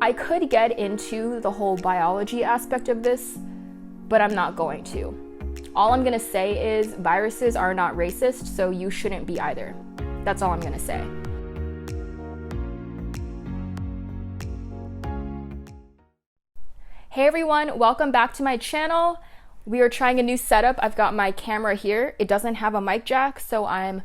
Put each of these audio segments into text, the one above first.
I could get into the whole biology aspect of this, but I'm not going to. All I'm gonna say is viruses are not racist, so you shouldn't be either. That's all I'm gonna say. Hey everyone, welcome back to my channel. We are trying a new setup. I've got my camera here. It doesn't have a mic jack, so I'm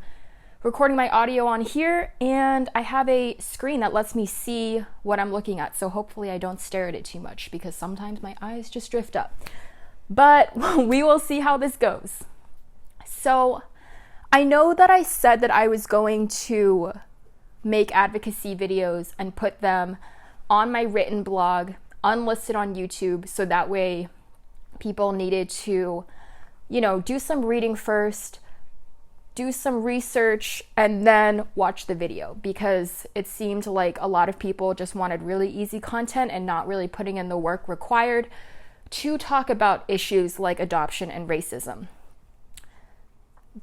recording my audio on here, and I have a screen that lets me see what I'm looking at, so hopefully I don't stare at it too much because sometimes my eyes just drift up. But we will see how this goes. So I know that I said that I was going to make advocacy videos and put them on my written blog, unlisted on YouTube, so that way people needed to, do some reading first, do some research, and then watch the video, because it seemed like a lot of people just wanted really easy content and not really putting in the work required to talk about issues like adoption and racism.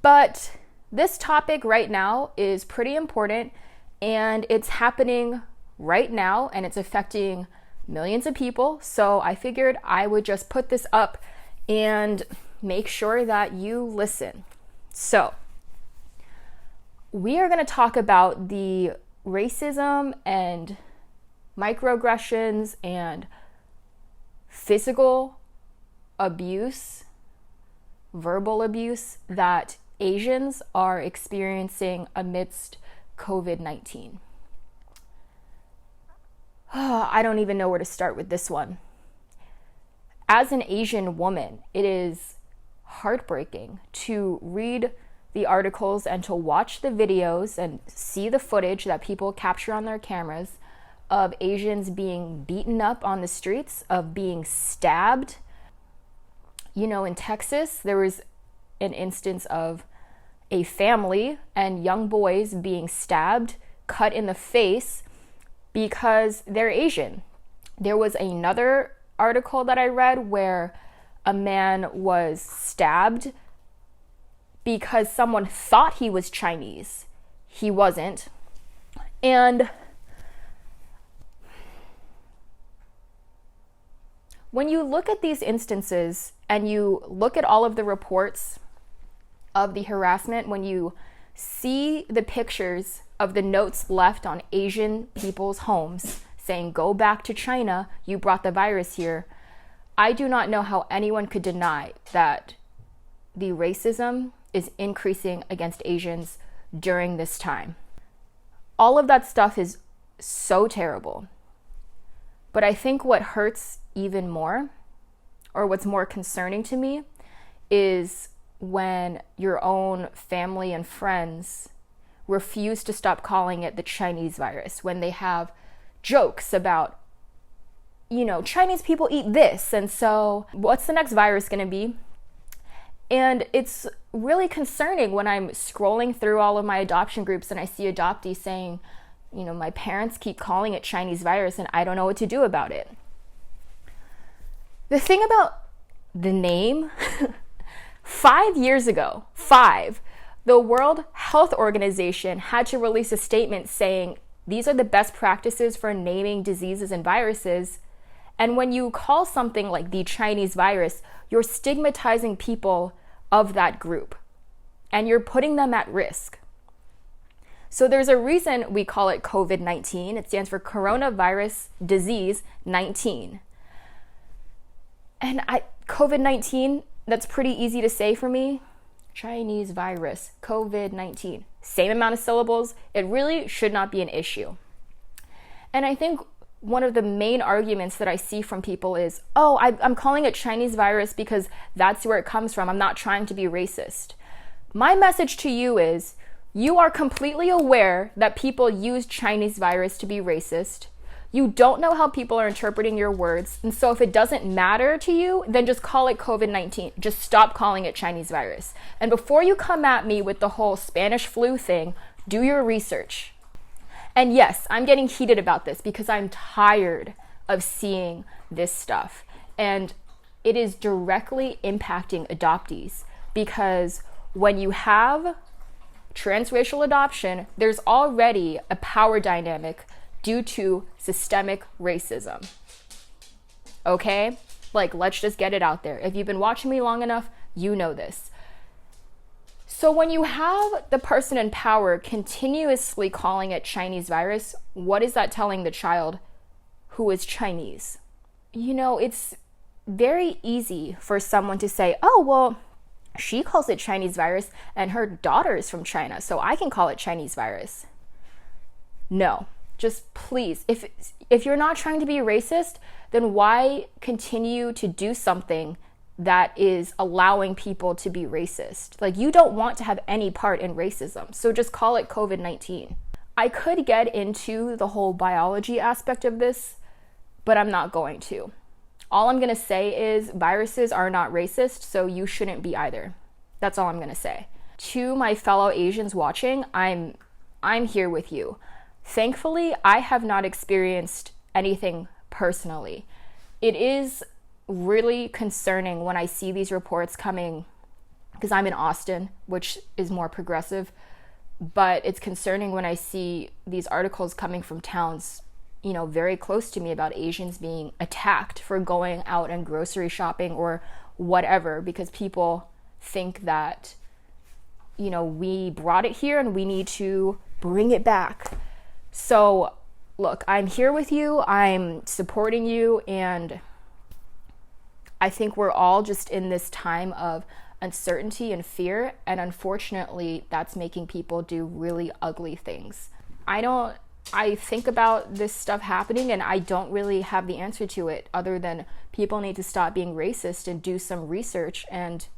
But this topic right now is pretty important, and it's happening right now, and it's affecting millions of people. So I figured I would just put this up and make sure that you listen. So we are going to talk about the racism and microaggressions and physical abuse, verbal abuse that Asians are experiencing amidst COVID-19. I don't even know where to start with this one. As an Asian woman, it is heartbreaking to read the articles and to watch the videos and see the footage that people capture on their cameras of Asians being beaten up on the streets, of being stabbed. In Texas, there was an instance of a family and young boys being stabbed, cut in the face, because they're Asian. There was another article that I read where a man was stabbed because someone thought he was Chinese. He wasn't. And when you look at these instances and you look at all of the reports of the harassment, when you see the pictures of the notes left on Asian people's homes saying, "Go back to China, you brought the virus here," I do not know how anyone could deny that the racism is increasing against Asians during this time. All of that stuff is so terrible. But I think what hurts even more, or what's more concerning to me, is when your own family and friends refuse to stop calling it the Chinese virus, when they have jokes about, Chinese people eat this, and so what's the next virus going to be? And it's really concerning when I'm scrolling through all of my adoption groups and I see adoptees saying, my parents keep calling it Chinese virus and I don't know what to do about it. The thing about the name, 5 years ago, the World Health Organization had to release a statement saying these are the best practices for naming diseases and viruses. And when you call something like the Chinese virus, you're stigmatizing people of that group and you're putting them at risk. So there's a reason we call it COVID-19. It stands for Coronavirus Disease 19. And COVID-19, that's pretty easy to say for me. Chinese virus, COVID-19, same amount of syllables. It really should not be an issue. And I think one of the main arguments that I see from people is, I'm calling it Chinese virus because that's where it comes from. I'm not trying to be racist. My message to you is, you are completely aware that people use Chinese virus to be racist. You don't know how people are interpreting your words. And so if it doesn't matter to you, then just call it COVID-19. Just stop calling it Chinese virus. And before you come at me with the whole Spanish flu thing, do your research. And yes, I'm getting heated about this because I'm tired of seeing this stuff. And it is directly impacting adoptees, because when you have transracial adoption, there's already a power dynamic due to systemic racism. Okay? Like, let's just get it out there. If you've been watching me long enough, you know this. So when you have the person in power continuously calling it Chinese virus, what is that telling the child who is Chinese? You know, it's very easy for someone to say, oh, well, she calls it Chinese virus and her daughter is from China, so I can call it Chinese virus. No, just please, if you're not trying to be racist, then why continue to do something that is allowing people to be racist? Like, you don't want to have any part in racism, so just call it COVID-19. I could get into the whole biology aspect of this, but I'm not going to. All I'm going to say is viruses are not racist, so you shouldn't be either. That's all I'm going to say. To my fellow Asians watching, I'm here with you. Thankfully, I have not experienced anything personally. It is really concerning when I see these reports coming, because I'm in Austin, which is more progressive, but it's concerning when I see these articles coming from towns, you know, very close to me about Asians being attacked for going out and grocery shopping or whatever, because people think that, you know, we brought it here and we need to bring it back. So look, I'm here with you, I'm supporting you, and I think we're all just in this time of uncertainty and fear, and unfortunately, that's making people do really ugly things. I think about this stuff happening and I don't really have the answer to it, other than people need to stop being racist and do some research and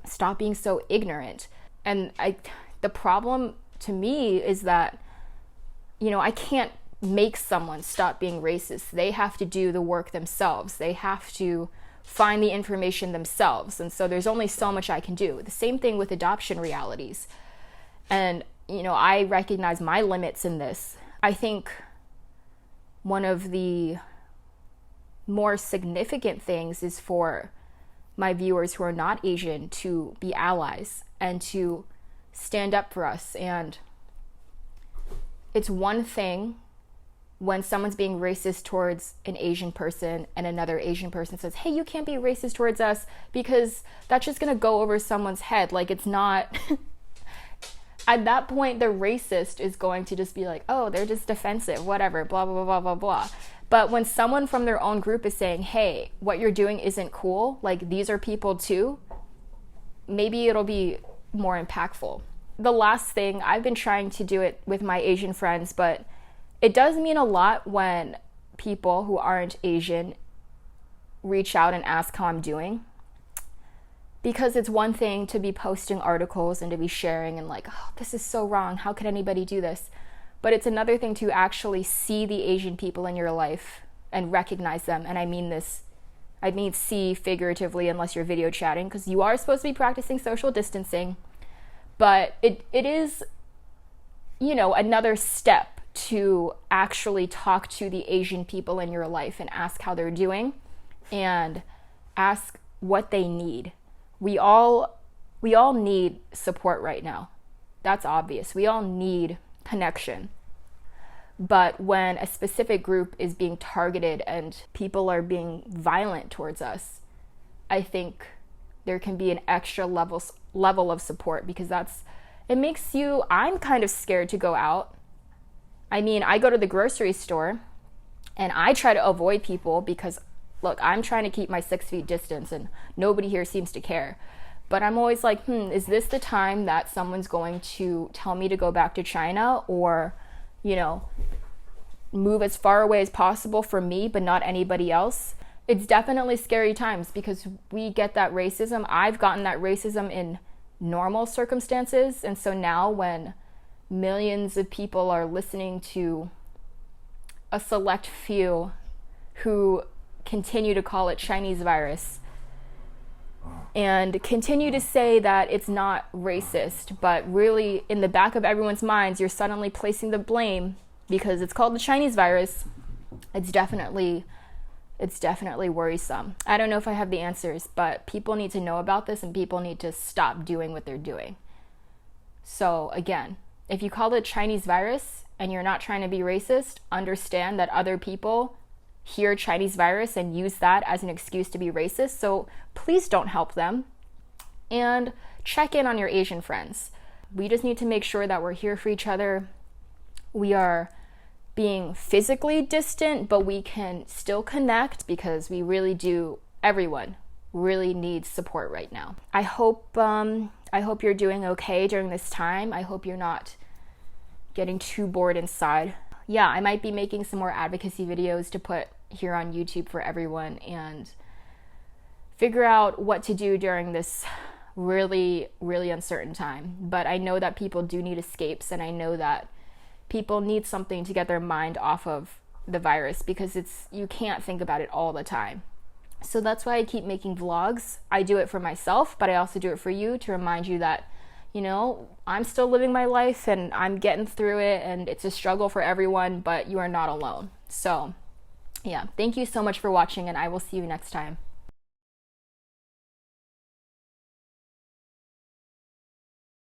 stop being so ignorant. And the problem to me is that, you know, I can't make someone stop being racist. They have to do the work themselves. They have to find the information themselves. And so there's only so much I can do. The same thing with adoption realities. And, you know, I recognize my limits in this. I think one of the more significant things is for my viewers who are not Asian to be allies and to stand up for us. And it's one thing when someone's being racist towards an Asian person and another Asian person says, hey, you can't be racist towards us, because that's just going to go over someone's head. Like, it's not... At that point, the racist is going to just be like, oh, they're just defensive, whatever, blah, blah, blah, blah, blah, blah. But when someone from their own group is saying, hey, what you're doing isn't cool, like, these are people too, maybe it'll be more impactful. The last thing, I've been trying to do it with my Asian friends, but it does mean a lot when people who aren't Asian reach out and ask how I'm doing. Because it's one thing to be posting articles and to be sharing and like, oh, this is so wrong, how could anybody do this? But it's another thing to actually see the Asian people in your life and recognize them. And I mean see figuratively, unless you're video chatting, because you are supposed to be practicing social distancing. But it is, you know, another step to actually talk to the Asian people in your life and ask how they're doing and ask what they need. We all need support right now. That's obvious. We all need connection. But when a specific group is being targeted and people are being violent towards us, I think there can be an extra level of support, because I'm kind of scared to go out. I mean, I go to the grocery store and I try to avoid people because, look, I'm trying to keep my 6 feet distance and nobody here seems to care. But I'm always like, is this the time that someone's going to tell me to go back to China, or, you know, move as far away as possible from me, but not anybody else? It's definitely scary times, because we get that racism. I've gotten that racism in normal circumstances. And so now when millions of people are listening to a select few who continue to call it Chinese virus and continue to say that it's not racist, but really in the back of everyone's minds, you're suddenly placing the blame because it's called the Chinese virus. It's definitely worrisome. I don't know if I have the answers, but people need to know about this and people need to stop doing what they're doing. So again, if you call it Chinese virus and you're not trying to be racist, understand that other people hear Chinese virus and use that as an excuse to be racist. So please don't help them. And check in on your Asian friends. We just need to make sure that we're here for each other. We are being physically distant, but we can still connect because we really do. Everyone really needs support right now. I hope you're doing okay during this time. I hope you're not getting too bored inside. Yeah, I might be making some more advocacy videos to put here on YouTube for everyone and figure out what to do during this really, really uncertain time. But I know that people do need escapes, and I know that people need something to get their mind off of the virus because you can't think about it all the time. So that's why I keep making vlogs. I do it for myself, but I also do it for you to remind you that, I'm still living my life and I'm getting through it, and it's a struggle for everyone, but you are not alone. So yeah, thank you so much for watching, and I will see you next time.